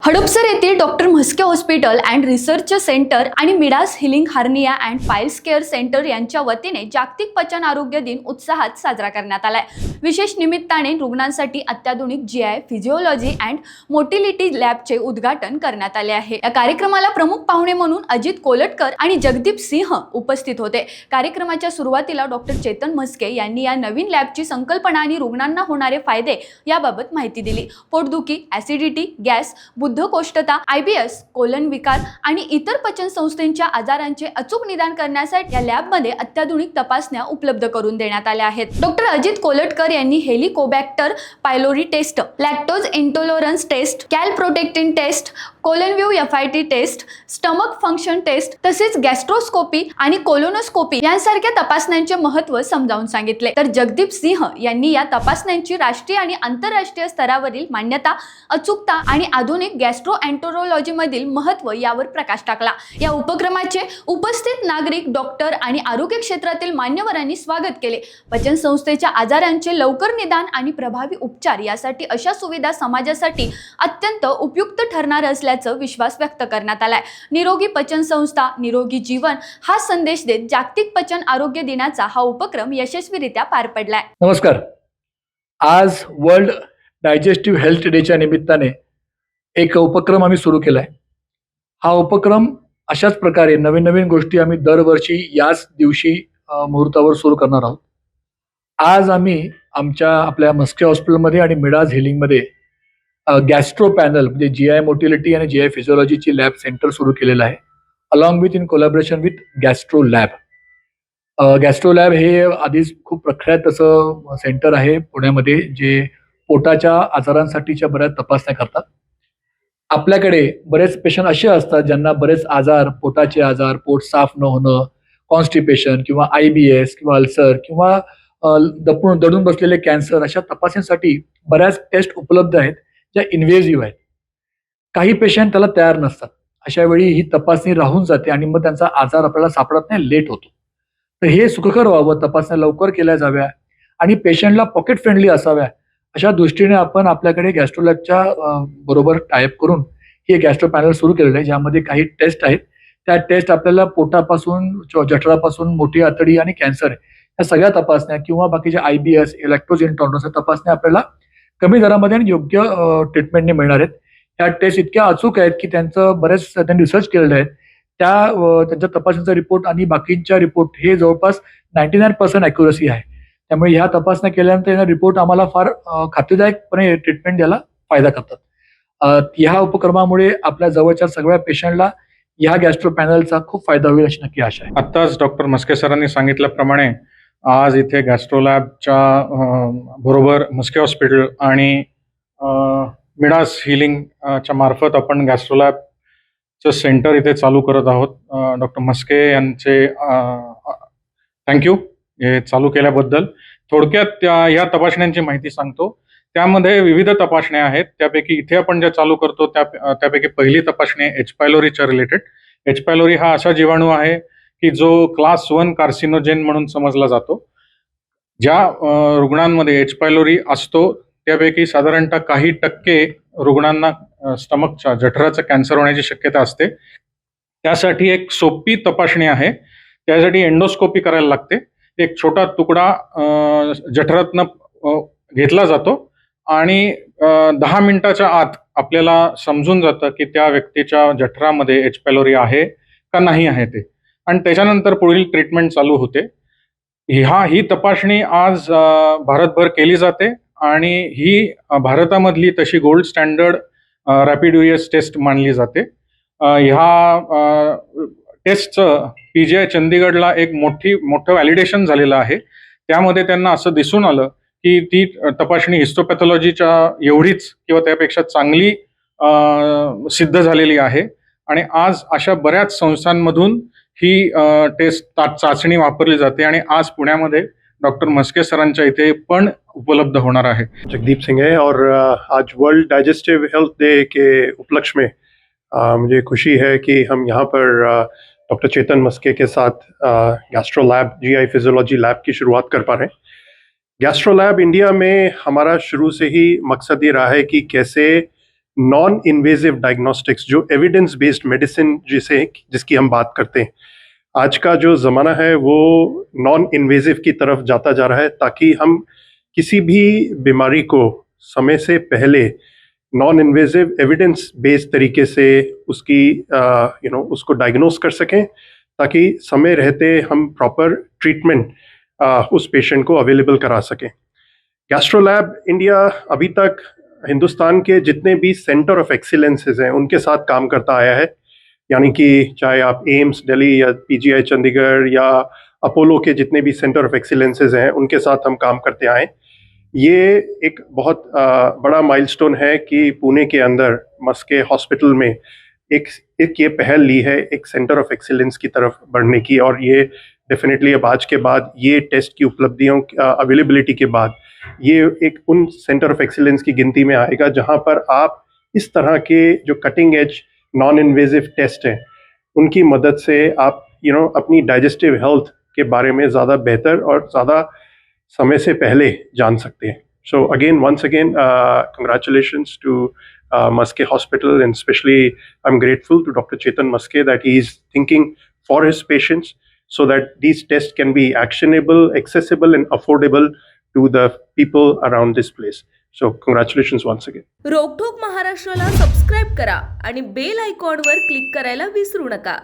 हडपसर येथील doctor Mhaske hospital and research centre आणि Midas healing hernia and piles care centre यांच्या वतीने जागतिक पचन आरोग्य दिन उत्साहात साजरा करण्यात आलाय। विशेष निमित्ताने रुग्णांसाठी अत्याधुनिक जीआय फिजिओलॉजी अँड मोटिलिटी लॅबचे उद्घाटन करण्यात आले आहे। या कार्यक्रमाला प्रमुख पाहुणे म्हणून अजित कोलटकर आणि जगदीप सिंह उपस्थित होते। कार्यक्रमाच्या सुरुवातीला डॉक्टर चेतन म्हस्के यांनी या नवीन लॅबची संकल्पना आणि रुग्णांना होणारे फायदे याबाबत माहिती दिली। पोटदुखी, ऍसिडिटी, गॅस, बद्धकोष्ठता, IBS, कोलन विकार आणि इतर पचन संस्थेच्या आजारांचे अचूक निदान करण्यासाठी या लॅबमध्ये अत्याधुनिक तपासण्या उपलब्ध करून देण्यात आल्या आहेत। डॉक्टर अजित कोलटकर यांनी helicobacter pylori test, lactose intolerance test, calprotectin test, colonview FIT test, stomach function test तसेच गॅस्ट्रोस्कोपी आणि कोलोनोस्कोपी यांसारख्या तपासण्यांचे महत्त्व समजावून सांगितले। तर जगदीप सिंह यांनी या तपासण्यांची राष्ट्रीय आणि आंतरराष्ट्रीय स्तरावरील मान्यता, अचूकता आणि आधुनिक गॅस्ट्रोएंटरोलॉजी मधील महत्त्व यावर प्रकाश टाकला। या उपक्रमाचे उपस्थित नागरिक, डॉक्टर आणि आरोग्य क्षेत्रातील मान्यवरांनी स्वागत केले। पचन संस्थेच्या आजारांचे लवकर निदान आणि प्रभावी उपचार यासाठी अशा सुविधा समाजासाठी अत्यंत उपयुक्त ठरणार असल्याचा विश्वास व्यक्त करण्यात आलाय। निरोगी पचन संस्था, निरोगी जीवन हा संदेश देत जागतिक पचन आरोग्य दिनाचा हा उपक्रम यशस्वीरित्या पार पडलाय। नमस्कार। आज वर्ल्ड डायजेस्टिव्ह हेल्थ डेच्या निमित्ताने एक उपक्रम आम्ही सुरू केलाय। हा उपक्रम अशाच प्रकारे नवीन नवीन गोष्टी आम्ही दरवर्षी याच दिवशी मुहूर्तावर सुरू करणार आहोत। आज आम्ही आपल्या म्हस्के हॉस्पिटलमध्ये आणि मिडास हिलिंगमध्ये गॅस्ट्रो पॅनल म्हणजे GI मोटिलिटी आणि GI फिजिओलॉजीची लॅब सेंटर सुरू केलेलं आहे, along with in collaboration with gastro lab. Gastro lab हे आधीच खूप प्रख्यात असं सेंटर आहे पुण्यामध्ये, जे पोटाच्या आजारांसाठीच्या बऱ्याच तपासण्या करतात। आपल्याकडे बरेच पेशंट असे असतात ज्यांना बरेच आजार, पोटाचे आजार, पोट साफ न होणं, कॉन्स्टिपेशन किंवा IBS किंवा अल्सर किंवा दडून बसलेले कॅन्सर, अशा तपासणीसाठी बऱ्याच टेस्ट उपलब्ध आहेत ज्या इन्व्हेजिव्ह आहेत। काही पेशंट त्याला तयार नसतात, अशा वेळी ही तपासणी राहून जाते आणि मग त्यांचा आजार आपल्याला सापडत नाही, लेट होतो। तर हे सुखकर व्हावं, तपासण्या लवकर केल्या जाव्या आणि पेशंटला पॉकेट फ्रेंडली असाव्या, अशा दृष्टीने आपण आपल्याकडे गॅस्ट्रोलॅबच्या बरोबर टायअप करून हे गॅस्ट्रो पॅनल सुरू केलेलं आहे, ज्यामध्ये काही टेस्ट आहेत। त्या टेस्ट आपल्याला पोटापासून, जठरापासून, मोठी आतडी आणि कॅन्सर या सगळ्या तपासण्या किंवा बाकीच्या IBS, लॅक्टोज इंटॉलरन्स तपासण्या आपल्याला कमी दरामध्ये आणि योग्य ट्रीटमेंटने मिळणार आहेत। या टेस्ट इतक्या अचूक आहेत की त्यांनी रिसर्च केलेले आहेत। त्यांच्या तपासणीचा रिपोर्ट आणि बाकींच्या रिपोर्ट हे जवळपास 99% ॲक्युरसी आहे। त्यामुळे ह्या तपासण्या केल्यानंतर रिपोर्ट आम्हाला फार खात्रीदायकपणे ट्रीटमेंट द्यायला फायदा करतात। ह्या उपक्रमामुळे आपल्या जवळच्या सगळ्या पेशंटला ह्या गॅस्ट्रो पॅनलचा खूप फायदा होईल अशी नक्की आशा आहे। आत्ताच डॉक्टर म्हस्के सरांनी सांगितल्याप्रमाणे आज इथे गॅस्ट्रो लॅबच्या बरोबर म्हस्के हॉस्पिटल आणि मिडास हिलिंगच्या मार्फत आपण गॅस्ट्रो लॅबचं सेंटर इथे चालू करत आहोत। डॉक्टर म्हस्के यांचे थँक्यू हे चालू केल्याबद्दल। थोडक्यात या तपासण्यांची माहिती सांगतो। त्यामध्ये विविध तपासण्या आहेत, त्यापैकी इथे आपण ज्या चालू करतो त्यापैकी पहिली तपासणी आहे H. पायलोरीच्या रिलेटेड। H. पायलोरी हा असा जीवाणू आहे की जो क्लास 1 कार्सिनोजेन म्हणून समजला जातो। ज्या रुग्णांमध्ये H. पायलोरी असतो त्यापैकी साधारणतः काही टक्के रुग्णांना स्टमकच्या, जठराचं कॅन्सर होण्याची शक्यता असते। त्यासाठी एक सोपी तपासणी आहे, त्यासाठी एंडोस्कोपी करायला लागते। एक छोटा तुकडा जठरातनं घेतला जातो आणि 10 मिनिटाच्या आत आपल्याला समजून जातं की त्या व्यक्तीच्या जठरामध्ये H. पायलोरी आहे का नाही आहे ते, आणि त्याच्यानंतर पुढील ट्रीटमेंट चालू होते। ही तपासणी आज भारतभर केली जाते आणि ही भारतामधली तशी gold standard rapid US test मानली जाते। ह्या टेस्टचं PGI चंदीगडला एक मोठं व्हॅलिडेशन झालेलं आहे। त्यामध्ये त्यांना असं दिसून आलं की ती तपासणी हिस्टोपॅथॉलॉजीच्या एवढीच किंवा त्यापेक्षा चांगली सिद्ध झालेली आहे आणि आज अशा बऱ्याच संस्थांमधून ही टेस्ट चाचणी वापरली जाते आणि आज पुण्यामध्ये डॉक्टर म्हस्के सरांच्या इथे पण उपलब्ध होणार आहे। जगदीप सिंह है और आज वर्ल्ड डाइजेस्टिव हेल्थ डे के उपलक्ष्य में मुझे खुशी है कि हम यहाँ पर डॉक्टर चेतन म्हस्के के साथ gastro lab, GI physiology lab की शुरुआत कर पा रहे हैं। गैस्ट्रो लैब इंडिया में हमारा शुरू से ही मकसद ये रहा है कि कैसे नॉन इन्वेजिव डायग्नोस्टिक्स, जो एविडेंस बेस्ड मेडिसिन जिसकी हम बात करते हैं, आज का जो ज़माना है वो नॉन इन्वेजिव की तरफ जाता जा रहा है, ताकि हम किसी भी बीमारी को समय से पहले नॉन इन्वेजिव एविडेंस बेस्ड तरीके से उसकी उसको डायग्नोस कर सकें, ताकि समय रहते हम प्रॉपर ट्रीटमेंट उस पेशेंट को अवेलेबल करा सकें। गैस्ट्रोलैब इंडिया अभी तक हिंदुस्तान के जितने भी सेंटर ऑफ एक्सीलेंसेज हैं उनके साथ काम करता आया है, यानी कि चाहे आप एम्स दिल्ली या पीजीआई चंडीगढ़ या अपोलो के जितने भी सेंटर ऑफ एक्सीलेंसेज हैं उनके साथ हम काम करते आए। ये एक बहुत बड़ा माइलस्टोन है कि पुणे के अंदर मस्के हॉस्पिटल में एक ये पहल ली है एक सेंटर ऑफ एक्सीलेंस की तरफ बढ़ने की, और ये डेफिनेटली अब आज के बाद ये टेस्ट की उपलब्धियों अवेलेबिलिटी के बाद ये एक उन सेंटर ऑफ एक्सीलेंस की गिनती में आएगा जहां पर आप इस तरह के जो cutting edge non invasive test हैं उनकी मदद से आप अपनी डाइजेस्टिव हेल्थ के बारे में ज़्यादा बेहतर और ज़्यादा समय से पहले जान सकते हैं। So again once again congratulations to Maske Hospital, and especially I'm grateful to Dr. Chetan Maske that he is thinking for his patients so that these tests can be actionable, accessible and affordable to the people around this place. So congratulations once again. रोकठोक महाराष्ट्राला subscribe करा आणि bell आयकॉनवर click करायला विसरू नका.